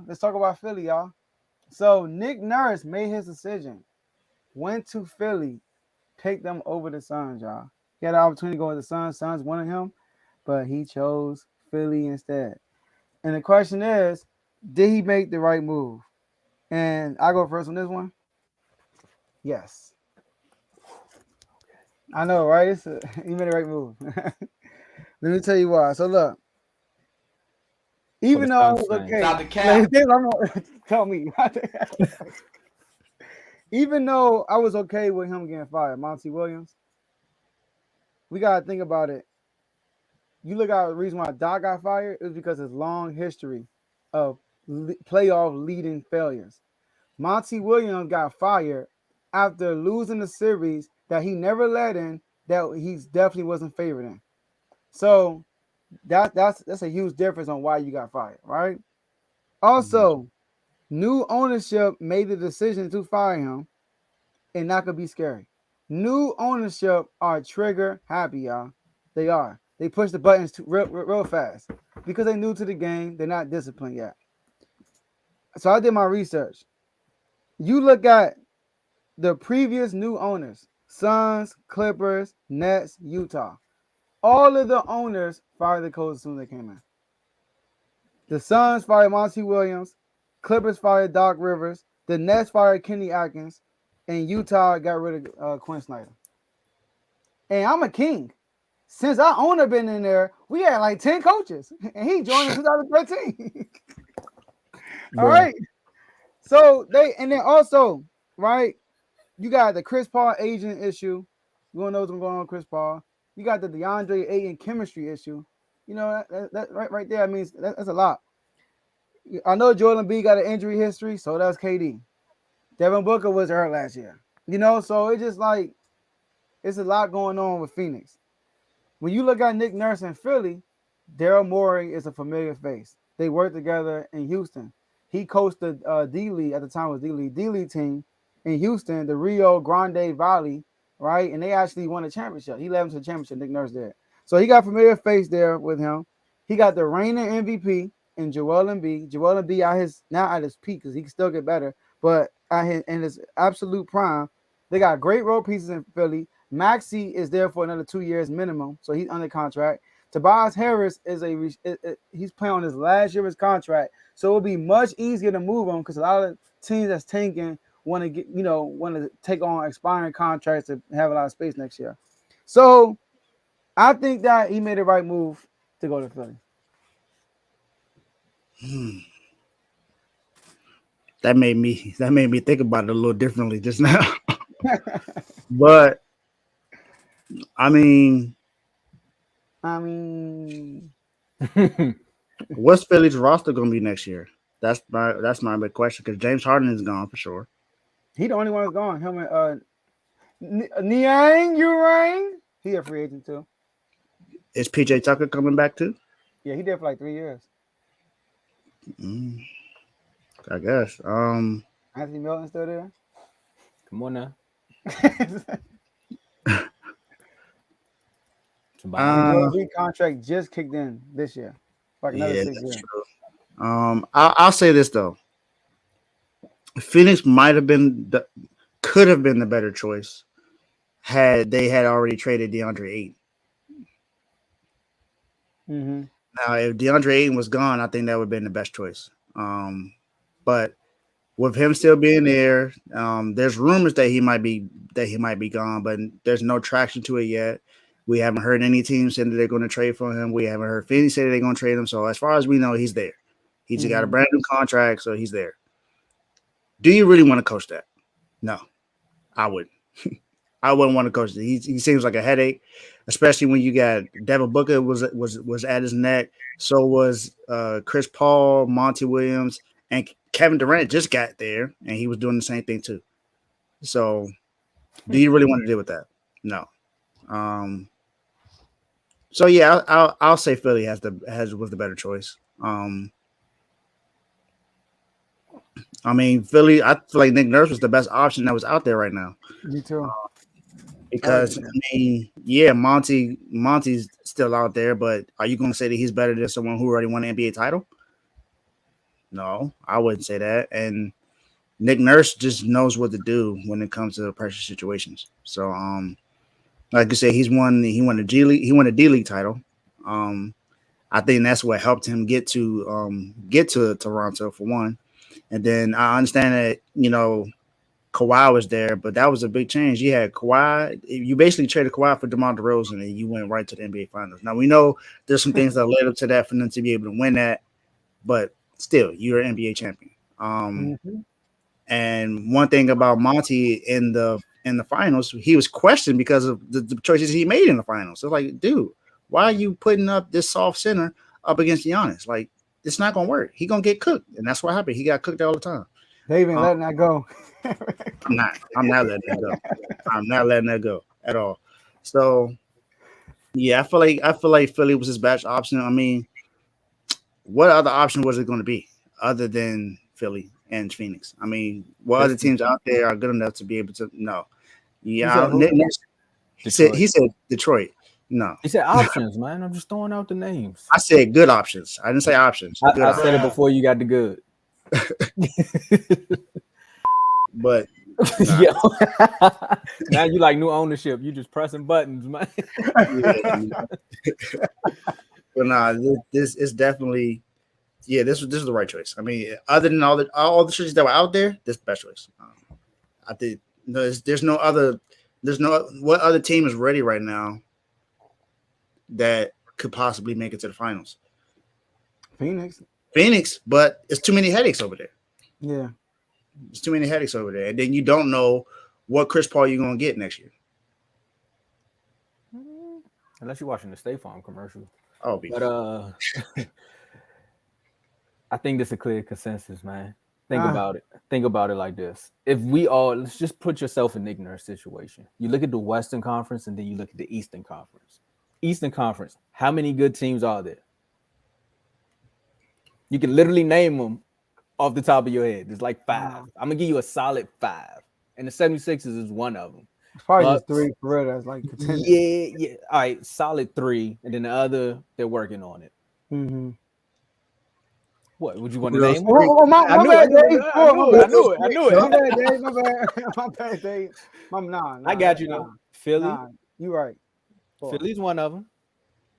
Let's talk about Philly, y'all. So Nick Nurse made his decision. Went to Philly, picked them over the Suns, y'all. He had the opportunity to go with the Suns. Suns wanted him, but he chose Philly instead. And the question is, did he make the right move? And I go first on this one. Yes, I know, right? He made the right move. Let me tell you why. So look, For the even though I Suns was fans. okay, like, I'm gonna tell me. Even though I was okay with him getting fired, Monty Williams, we gotta think about it. You look at the reason why Doc got fired, it was because of his long history of playoff leading failures. Monty Williams got fired after losing the series that he never led in, that he definitely wasn't favored in. So that's a huge difference on why you got fired, right? Mhm. Also, new ownership made the decision to fire him, and that could be scary. New ownership are trigger happy, y'all. They are. They push the buttons real fast because they're new to the game. They're not disciplined yet. So I did my research. You look at the previous new owners: Suns, Clippers, Nets, Utah. All of the owners fired the coach as soon as they came in. The Suns fired Monty Williams, Clippers fired Doc Rivers, the Nets fired Kenny Atkins, and Utah got rid of Quinn Snyder. And I'm a king. Since our owner been in there, we had like 10 coaches, and he joined in 2013. All Bruh. right. So and then also, right, you got the Chris Paul agent issue. You want to know what's going on with Chris Paul. You got the DeAndre Ayton chemistry issue. You know, that right there means that's a lot. I know Joel Embiid got an injury history, so does KD. Devin Booker was hurt last year. You know, so it's just like it's a lot going on with Phoenix. When you look at Nick Nurse in Philly, Daryl Morey is a familiar face. They worked together in Houston. He coached the D League at the time, was D League team in Houston, the Rio Grande Valley, right? And they actually won a championship. He led them to the championship. Nick Nurse did. So he got familiar face there with him. He got the reigning MVP in Joel Embiid. Joel Embiid now at his peak because he can still get better, but in his absolute prime, they got great role pieces in Philly. Maxi is there for another 2 years minimum, so he's under contract. Tobias Harris he's playing on his last year of his contract, so it'll be much easier to move him because a lot of teams that's tanking want to take on expiring contracts to have a lot of space next year. So I think that he made the right move to go to Philly. Hmm. That made me think about it a little differently just now. But I mean, I mean, what's Philly's roster gonna be next year? That's my big question because James Harden is gone for sure. he the only one that's gone. Him and Niang Urang, he a free agent too. Is PJ Tucker coming back too? Yeah, he did for like 3 years. Mm, I guess. Anthony Milton still there. Come on now. And Tobias Joel uh, Harris. Embiid contract just kicked in this year, for like another yeah, six that's years. true. I'll say this though: Phoenix could have been the better choice had they had already traded DeAndre Ayton. Mm-hmm. Now, if DeAndre Ayton was gone, I think that would have been the best choice. But with him still being there, there's rumors that he might be gone, but there's no traction to it yet. We haven't heard any teams saying that they're going to trade for him. We haven't heard Phoenix say that they're going to trade him. So as far as we know, he's there. He just got a Mm-hmm. brand new contract, so he's there. Do you really want to coach that? No, I wouldn't. I wouldn't want to coach it. He seems like a headache, especially when you got Devin Booker was at his neck. So was Chris Paul, Monty Williams, and Kevin Durant just got there, and he was doing the same thing too. So, do you really want to deal with that? No. Um. So yeah, I'll say Philly was the better choice. I mean Philly. I feel like Nick Nurse was the best option that was out there right now. Me too. I Because agree. I mean, yeah, Monty's still out there, but are you going to say that he's better than someone who already won an NBA title? No, I wouldn't say that. And Nick Nurse just knows what to do when it comes to pressure situations. So, like you said, he won a D League title. Um, I think that's what helped him get to Toronto for one. And then I understand that Kawhi was there, but that was a big change. You had Kawhi. You basically traded Kawhi for DeMar DeRozan, and you went right to the NBA Finals. Now we know there's some things that led up to that for them to be able to win that, but still, you're an NBA champion. Mm-hmm. And one thing about Monty in the finals, he was questioned because of the choices he made in the finals. So like, dude, why are you putting up this soft center up against Giannis? Like, it's not gonna work. He gonna get cooked, and that's what happened. He got cooked all the time. They even letting that go. I'm not. I'm not letting that go. I'm not letting that go at all. So yeah, I feel like Philly was his best option. I mean, what other option was it going to be other than Philly and Phoenix? I mean, what other teams out there are good enough to be able to? No. Yeah, he said Detroit. No, He said options, man. I'm just throwing out the names. I said good options. I didn't say options. I said it before you got the good. But yeah. Now you like new ownership. You just pressing buttons, man. But nah, this is definitely this is the right choice. I mean, other than all the choices that were out there, this is the best choice. I think there's no what other team is ready right now that could possibly make it to the finals. Phoenix, but it's too many headaches over there. Yeah. There's too many headaches over there. And then you don't know what Chris Paul you're going to get next year. Unless you're watching the State Farm commercial. Oh, but I think this is a clear consensus, man. Think about it. Think about it like this. If we all, let's just put yourself in Nick Nurse situation. You look at the Western Conference and then you look at the Eastern Conference. Eastern Conference, how many good teams are there? You can literally name them off the top of your head. There's like 5. I'm going to give you a solid 5. And the 76ers is one of them. Probably just 3 for real. That's like contenders. Yeah. All right, solid 3. And then the other, they're working on it. Mm-hmm. What would you want to name? Oh, my bad, Dave. I knew it. My bad, Dave. Nah, I got you now. Philly. Nah, you right. Philly's one of them.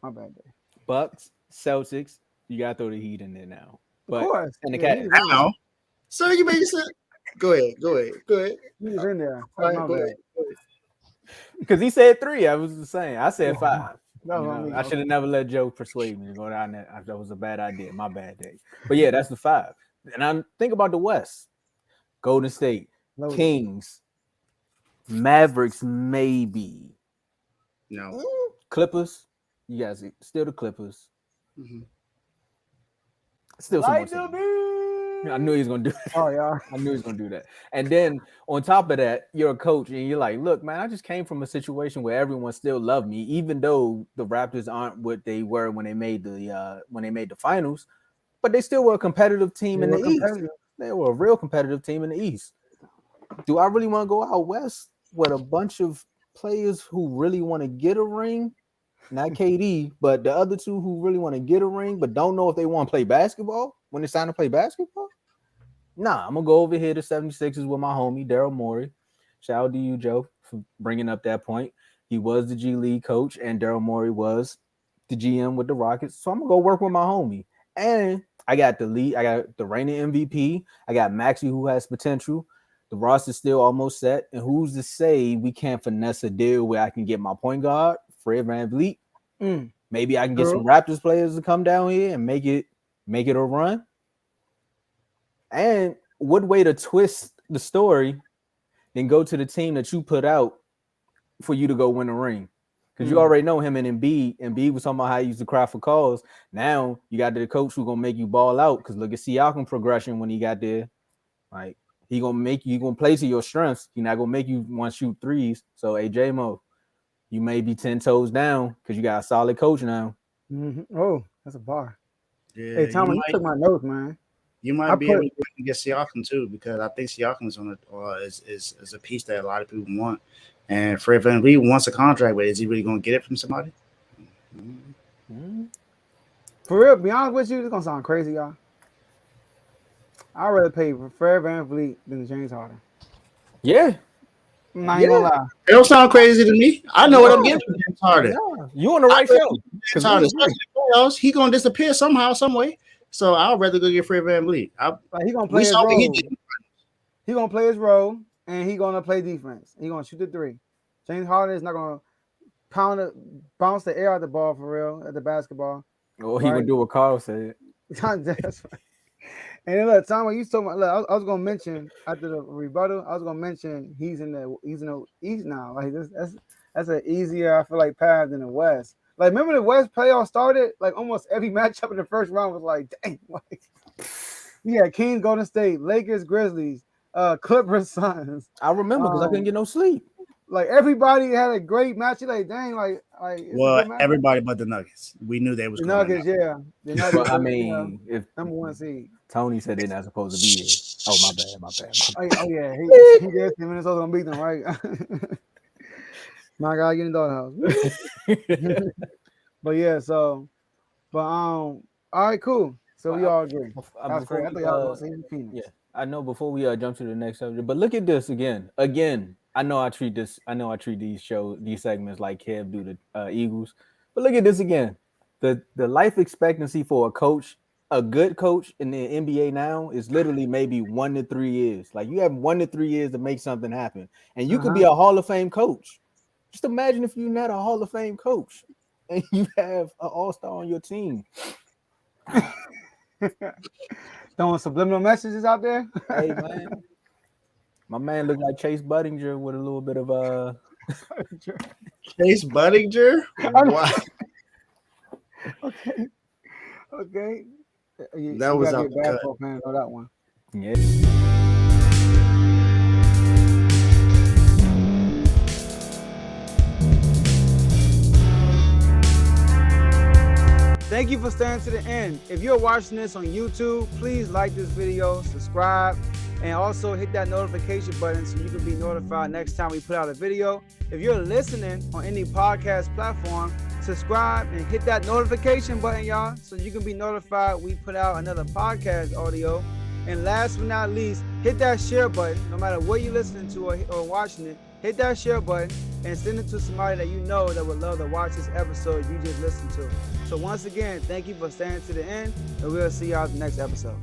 My bad, Dave. Bucks, Celtics. You got to throw the Heat in there now. But, of course. And the Cavs. Now. So you made yourself. Go ahead. He's in there. Because he said 3. I was just saying. I said 5. No, I should have never let Joe persuade me to go down there. That was a bad idea. My bad day. But yeah, that's the 5. And I think about the West. Golden State, Kings, Mavericks, maybe. No. Clippers. You guys still the Clippers. Mm-hmm. Still some I knew he was gonna do that. Oh yeah. I knew he was gonna do that. And then on top of that, you're a coach and you're like, look, man, I just came from a situation where everyone still loved me, even though the Raptors aren't what they were when they made the finals, but they still were a competitive team in the East. They were a real competitive team in the East. Do I really want to go out west with a bunch of players who really want to get a ring? Not KD, but the other 2 who really want to get a ring, but don't know if they want to play basketball when it's time to play basketball? Nah, I'm going to go over here to 76ers with my homie, Daryl Morey. Shout out to you, Joe, for bringing up that point. He was the G League coach, and Daryl Morey was the GM with the Rockets. So I'm going to go work with my homie. And I got the lead. I got the reigning MVP. I got Maxey, who has potential. The roster's still almost set. And who's to say we can't finesse a deal where I can get my point guard, Fred VanVleet. Maybe I can get some Raptors players to come down here and make it a run. And what way to twist the story than go to the team that you put out for you to go win a ring? Because you already know him and Embiid. Embiid was talking about how he used to cry for calls. Now you got the coach who's gonna make you ball out. Because look at Siakam progression when he got there. Like he gonna play to your strengths. He's not gonna make you want to shoot threes. So J-Mo, you may be 10 toes down because you got a solid coach now. Mm-hmm. Oh, that's a bar. Yeah, hey, Tommy, you took my notes, man. You might be able to get Siakam too, because I think Siakam is a piece that a lot of people want. And Fred VanVleet wants a contract, but is he really going to get it from somebody? For real, be honest with you, it's going to sound crazy, y'all. I'd rather pay for Fred VanVleet than James Harden. Yeah. I'm not even gonna lie. It don't sound crazy to me. I know what I'm getting from James Harden. Yeah. You on the right show. James Harden, especially in the playoffs, he gonna disappear somehow, some way. So I'd rather go get Fred VanVleet. Like he gonna We play his saw what he role. did. He gonna play his role, and he gonna play defense. He gonna shoot the three. James Harden is not gonna bounce the air out the ball for real at the basketball. Oh, he would do what Carl said. That's right. And then look, Tom, when you told me, look, I was gonna mention after the rebuttal, I was gonna mention he's in the East now. Like that's an easier, I feel like, path than the West. Like, remember the West playoffs started? Like almost every matchup in the first round was like, dang, like yeah, Kings, Golden State, Lakers, Grizzlies, Clippers, Suns. I remember because I couldn't get no sleep. Like everybody had a great match. You're like, dang, like it's a Well, good match. everybody but the Nuggets. We knew they was The going Nuggets, up. yeah. The Nuggets, But I mean, if number one seed. Tony said they're not supposed to be here. Oh, my bad. Oh yeah, he did. Minnesota's gonna beat them, right? My God, get in the doghouse. But yeah, all right, cool. So we all agree. That's great. I think I was gonna say Phoenix. Yeah, I know. Before we jump to the next subject, but look at this again. I know I treat these segments like Kev do the Eagles, but look at this again. The life expectancy for a coach, a good coach in the NBA now, is literally maybe 1 to 3 years. Like you have 1 to 3 years to make something happen, and you could be a Hall of Fame coach. Just imagine if you're not a Hall of Fame coach and you have an all-star on your team. Throwing subliminal messages out there. Hey man, my man looked like Chase Budinger with a little bit of Chase Budinger? Wow. Okay. That was a out the basketball fan for that one. Yeah. Thank you for staying to the end. If you're watching this on YouTube, please like this video, subscribe, and also hit that notification button so you can be notified next time we put out a video. If you're listening on any podcast platform, subscribe and hit that notification button, y'all, so you can be notified we put out another podcast audio. And last but not least, hit that share button. No matter what you're listening to or watching it, hit that share button and send it to somebody that you know that would love to watch this episode you just listened to. So once again, thank you for staying to the end, and we'll see y'all in the next episode.